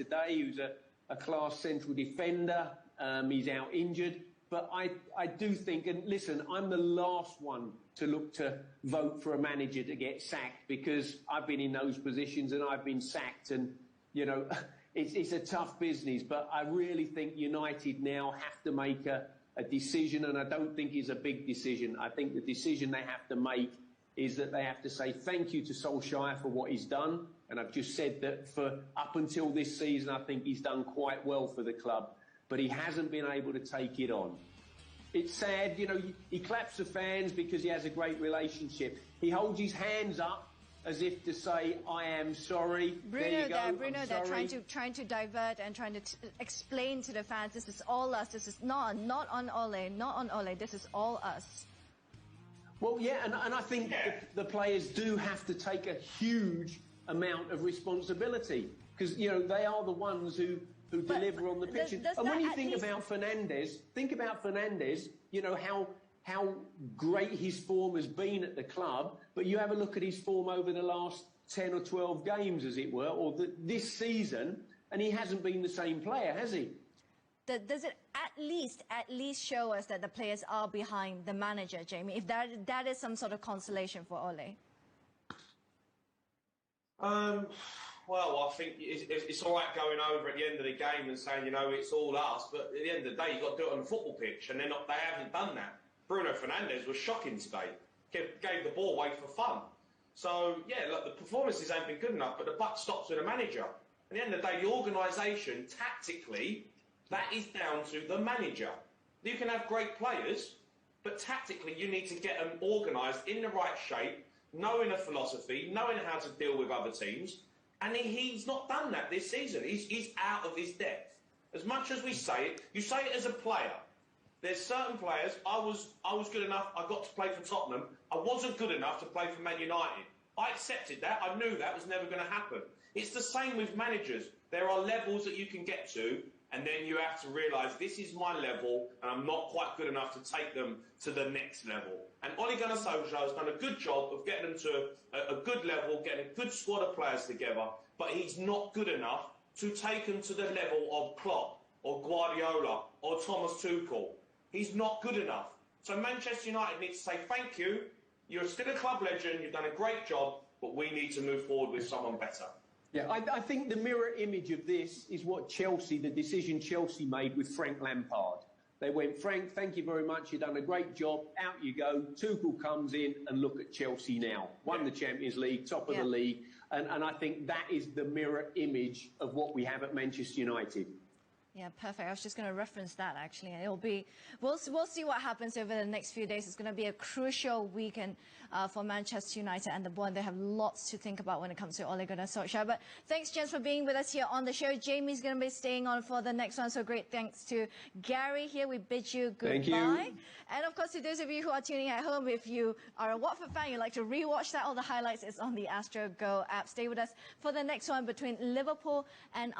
today, who's a class central defender. He's out injured. But I do think, and listen, I'm the last one to look to vote for a manager to get sacked, because I've been in those positions and I've been sacked, and, you know, it's a tough business. But I really think United now have to make a decision, and I don't think it's a big decision. I think the decision they have to make is that they have to say thank you to Solskjaer for what he's done. And I've just said that for up until this season, I think he's done quite well for the club. But he hasn't been able to take it on. It's sad, you know, he claps the fans because he has a great relationship. He holds his hands up as if to say, I am sorry. Bruno, they're trying to divert and trying to explain to the fans, this is all us, this is not on Ole, this is all us. Well, yeah, and I think the players do have to take a huge amount of responsibility, because, you know, they are the ones who deliver on the pitch. And when you think about Fernandes, you know, how great his form has been at the club, but you have a look at his form over the last 10 or 12 games, as it were, or this season, and he hasn't been the same player, has he? Does it at least show us that the players are behind the manager, Jamie, if that is some sort of consolation for Ole? Well, I think it's all right going over at the end of the game and saying, you know, it's all us, but at the end of the day, you've got to do it on the football pitch, and they haven't done that. Bruno Fernandes was shocking today. Gave the ball away for fun. So, yeah, look, the performances haven't been good enough, but the buck stops with the manager. At the end of the day, the organisation, tactically, that is down to the manager. You can have great players, but tactically, you need to get them organised in the right shape, knowing a philosophy, knowing how to deal with other teams. And he's not done that this season. He's out of his depth. As much as we say it, you say it as a player. There's certain players, I was good enough, I got to play for Tottenham. I wasn't good enough to play for Man United. I accepted that. I knew that was never going to happen. It's the same with managers. There are levels that you can get to, and then you have to realise this is my level, and I'm not quite good enough to take them to the next level. And Ole Gunnar Solskjaer has done a good job of getting them to a good level, getting a good squad of players together, but he's not good enough to take them to the level of Klopp or Guardiola or Thomas Tuchel. He's not good enough. So Manchester United needs to say thank you. You're still a club legend. You've done a great job, but we need to move forward with someone better. Yeah, I think the mirror image of this is what Chelsea, the decision Chelsea made with Frank Lampard. They went, Frank, thank you very much. You've done a great job. Out you go. Tuchel comes in, and look at Chelsea now. Won the Champions League, top of the league. And I think that is the mirror image of what we have at Manchester United. Yeah, perfect. I was just going to reference that, actually. It'll be, we'll see what happens over the next few days. It's going to be a crucial weekend for Manchester United and the board. They have lots to think about when it comes to Ole Gunnar Solskjaer. But thanks, gents, for being with us here on the show. Jamie's going to be staying on for the next one. So great thanks to Gary here. We bid you goodbye. Thank you. And of course, to those of you who are tuning at home, if you are a Watford fan, you'd like to rewatch that, all the highlights is on the Astro Go app. Stay with us for the next one between Liverpool and